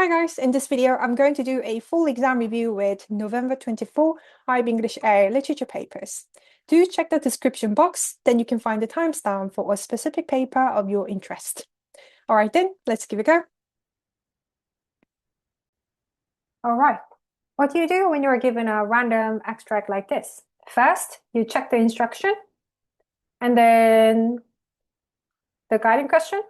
Hi guys, in this video I'm going to do a full exam review with November 24 IB English A literature papers. Do check the description box, then you can find the timestamp for a specific paper of your interest. All right then, let's give it a go. All right, what do you do when you're given a random extract like this? First, you check the instruction, and then the guiding question.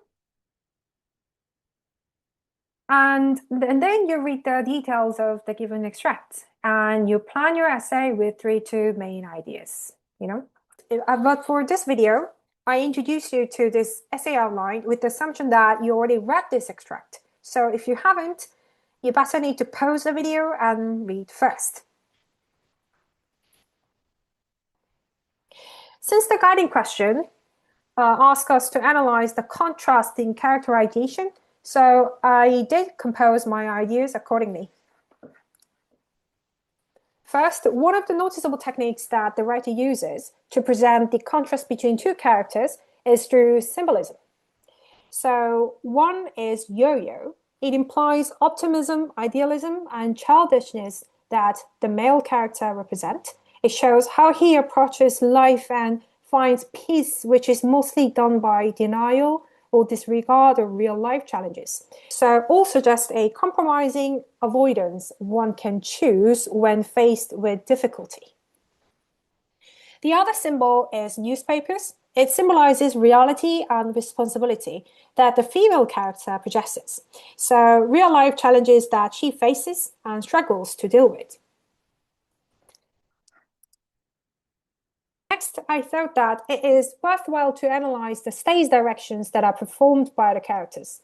And then you read the details of the given extract and you plan your essay with two main ideas, But for this video, I introduced you to this essay outline with the assumption that you already read this extract. So if you haven't, you better need to pause the video and read first. Since the guiding question asks us to analyze the contrast in characterization, so I did compose my ideas accordingly. First, one of the noticeable techniques that the writer uses to present the contrast between two characters is through symbolism. So one is yo-yo. It implies optimism, idealism, and childishness that the male character represents. It shows how he approaches life and finds peace, which is mostly done by denial or disregard of real-life challenges. So all suggest a compromising avoidance one can choose when faced with difficulty. The other symbol is newspapers. It symbolizes reality and responsibility that the female character possesses. So real-life challenges that she faces and struggles to deal with. Next, I thought that it is worthwhile to analyze the stage directions that are performed by the characters.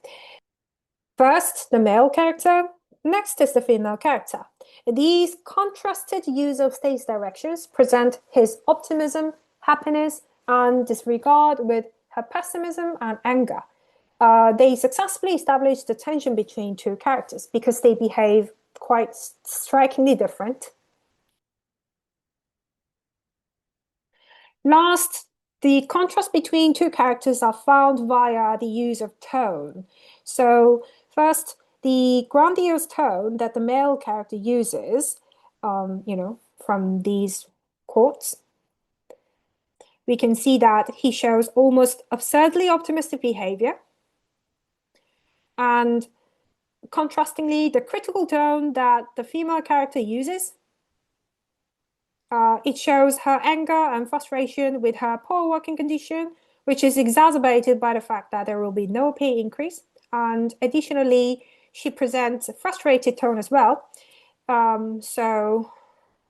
First, the male character, next is the female character. These contrasted use of stage directions present his optimism, happiness, and disregard with her pessimism and anger. They successfully establish the tension between two characters because they behave quite strikingly different. Last, the contrast between two characters are found via the use of tone. So first, the grandiose tone that the male character uses, from these quotes, we can see that he shows almost absurdly optimistic behavior. And contrastingly, the critical tone that the female character uses, it shows her anger and frustration with her poor working condition, which is exacerbated by the fact that there will be no pay increase. And additionally, she presents a frustrated tone as well. So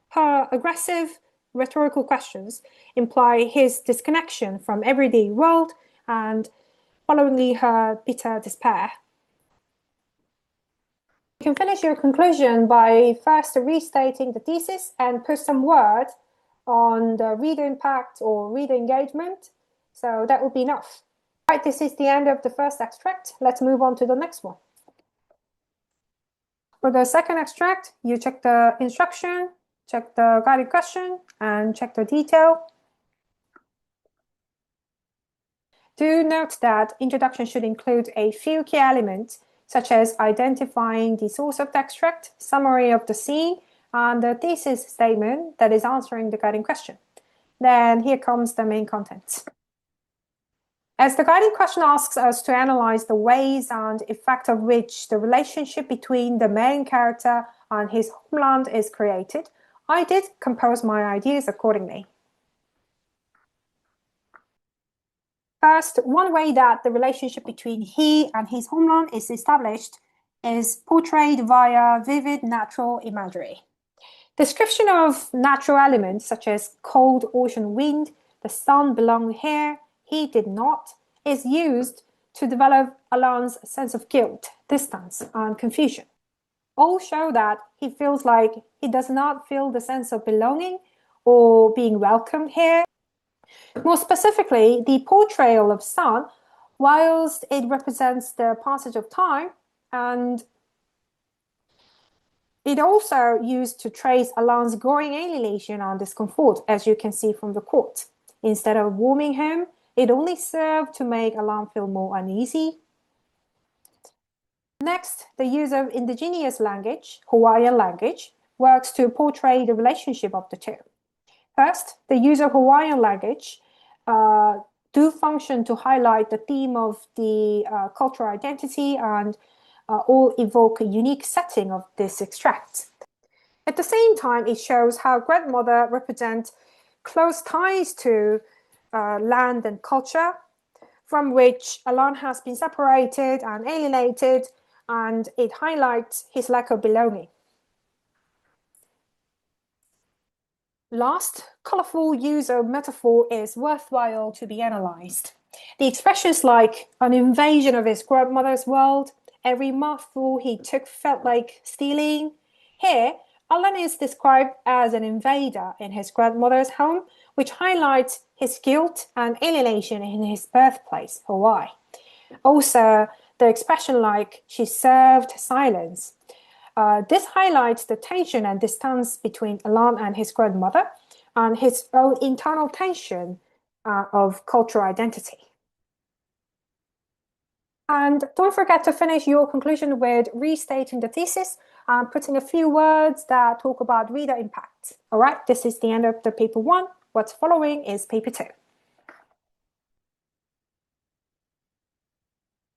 her aggressive rhetorical questions imply his disconnection from everyday world and followingly her bitter despair. You can finish your conclusion by first restating the thesis and put some word on the reader impact or reader engagement. So that would be enough. All right, this is the end of the first extract. Let's move on to the next one. For the second extract, you check the instruction, check the guided question, and check the detail. Do note that introduction should include a few key elements such as identifying the source of the extract, summary of the scene, and the thesis statement that is answering the guiding question. Then here comes the main content. As the guiding question asks us to analyze the ways and effect of which the relationship between the main character and his homeland is created, I did compose my ideas accordingly. First, one way that the relationship between he and his homeland is established is portrayed via vivid natural imagery. Description of natural elements such as cold ocean wind, the sun belonged here, he did not, is used to develop Alan's sense of guilt, distance, and confusion. All show that he feels like he does not feel the sense of belonging or being welcomed here. More specifically, the portrayal of sun, whilst it represents the passage of time, and it also used to trace Alan's growing alienation and discomfort, as you can see from the quote. Instead of warming him, it only served to make Alan feel more uneasy. Next, the use of indigenous language, Hawaiian language, works to portray the relationship of the two. First, the use of Hawaiian language do function to highlight the theme of the cultural identity and all evoke a unique setting of this extract. At the same time, it shows how grandmother represents close ties to land and culture, from which Alan has been separated and alienated, and it highlights his lack of belonging. Last, colorful use of metaphor is worthwhile to be analyzed. The expressions like an invasion of his grandmother's world, every mouthful he took felt like stealing. Here, Alan is described as an invader in his grandmother's home, which highlights his guilt and alienation in his birthplace, Hawaii. Also, the expression like she served silence. This highlights the tension and distance between Alan and his grandmother and his own internal tension of cultural identity. And don't forget to finish your conclusion with restating the thesis and putting a few words that talk about reader impact. All right, this is the end of the paper 1. What's following is paper 2.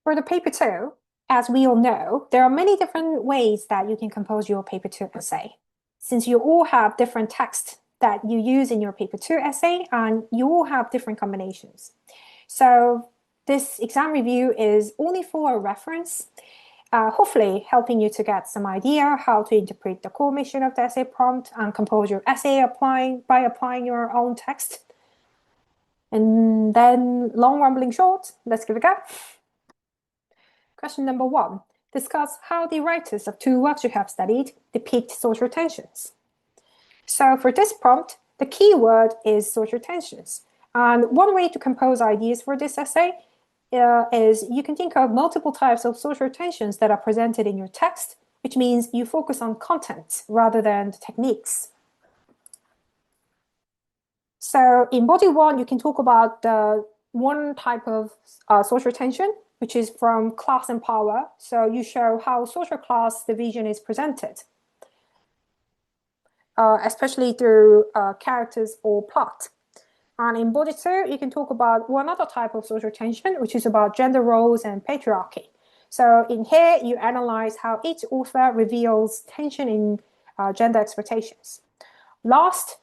For the paper 2, as we all know, there are many different ways that you can compose your paper 2 essay. Since you all have different text that you use in your paper 2 essay, and you all have different combinations. So this exam review is only for a reference, hopefully helping you to get some idea how to interpret the core mission of the essay prompt and compose your essay by applying your own text. And then, long rambling short, let's give it a go. Question number 1. Discuss how the writers of 2 works you have studied depict social tensions. So for this prompt, the key word is social tensions. And one way to compose ideas for this essay is you can think of multiple types of social tensions that are presented in your text, which means you focus on content rather than the techniques. So in body 1, you can talk about the one type of social tension, which is from class and power. So you show how social class division is presented, especially through characters or plot. And in body 2, you can talk about one other type of social tension, which is about gender roles and patriarchy. So in here, you analyze how each author reveals tension in gender expectations. Last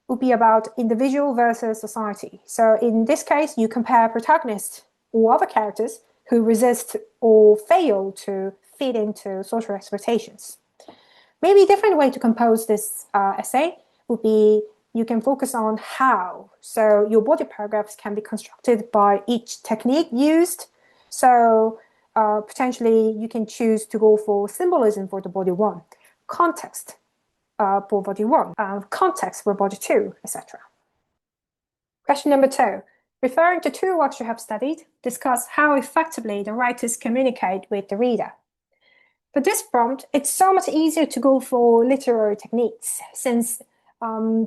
would be about individual versus society. So in this case, you compare protagonists or other characters who resist or fail to fit into social expectations. Maybe a different way to compose this essay would be you can focus on how. So your body paragraphs can be constructed by each technique used. So potentially you can choose to go for symbolism for the body 1, context for body 1, context for body 2, etc. Question number 2. Referring to 2 works you have studied, discuss how effectively the writers communicate with the reader. For this prompt, it's so much easier to go for literary techniques, since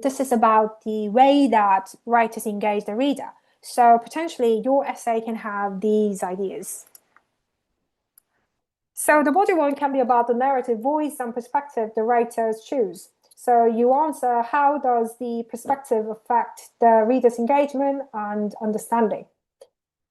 this is about the way that writers engage the reader. So potentially your essay can have these ideas. So the body 1 can be about the narrative voice and perspective the writers choose. So you answer, how does the perspective affect the reader's engagement and understanding?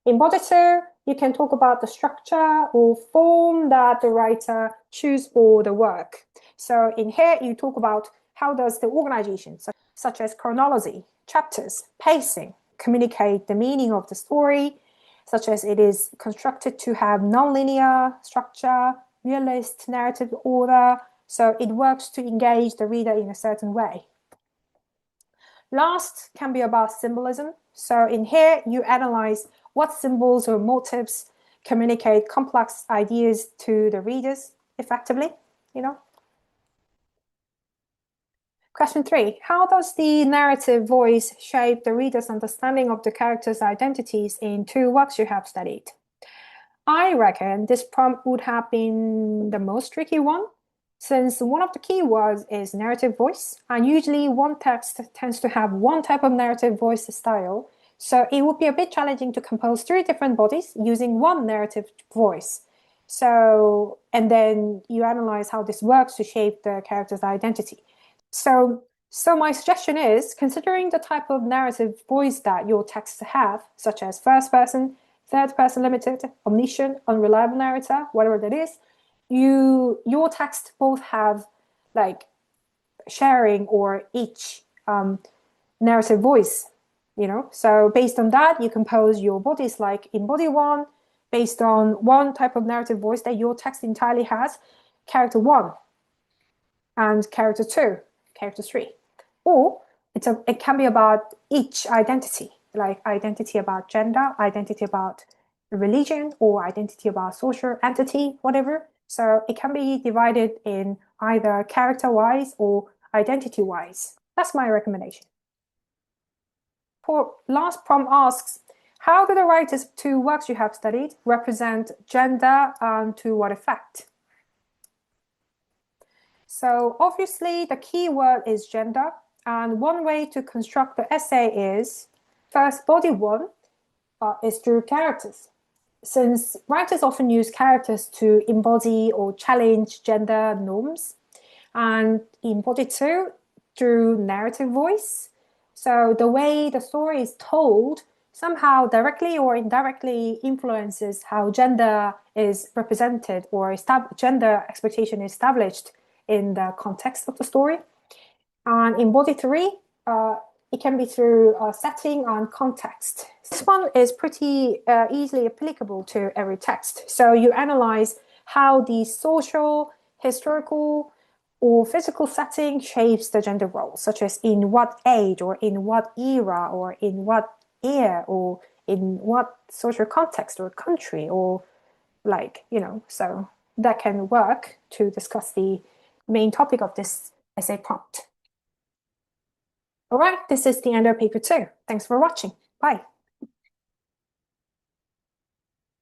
In body 2, you can talk about the structure or form that the writer choose for the work. So in here, you talk about how does the organization, such as chronology, chapters, pacing, communicate the meaning of the story, such as it is constructed to have nonlinear structure, realist narrative order, so it works to engage the reader in a certain way. Last can be about symbolism. So in here, you analyze what symbols or motifs communicate complex ideas to the readers effectively, Question 3. How does the narrative voice shape the reader's understanding of the characters' identities in 2 works you have studied? I reckon this prompt would have been the most tricky one, since one of the key words is narrative voice, and usually one text tends to have one type of narrative voice style, so it would be a bit challenging to compose 3 different bodies using one narrative voice. So, and then you analyze how this works to shape the character's identity. So my suggestion is, considering the type of narrative voice that your texts have, such as first person, third person limited, omniscient, unreliable narrator, whatever that is, your text both have like sharing or each narrative voice, So based on that, you compose your bodies like in body one, based on one type of narrative voice that your text entirely has, character one and character two, character three. Or it can be about each identity, like identity about gender, identity about religion, or identity about social entity, whatever. So it can be divided in either character-wise or identity-wise. That's my recommendation. For last prompt asks, how do the writers of two works you have studied represent gender and to what effect? So obviously the key word is gender, and one way to construct the essay is, first, body one is through characters. Since writers often use characters to embody or challenge gender norms, and in body two, through narrative voice. So the way the story is told somehow directly or indirectly influences how gender is represented or gender expectation is established in the context of the story. And in body three, it can be through setting and context. This one is pretty easily applicable to every text. So you analyze how the social, historical, or physical setting shapes the gender roles, such as in what age or in what era or in what year or in what social context or country or so that can work to discuss the main topic of this essay prompt. All right, this is the end of paper 2. Thanks for watching. Bye.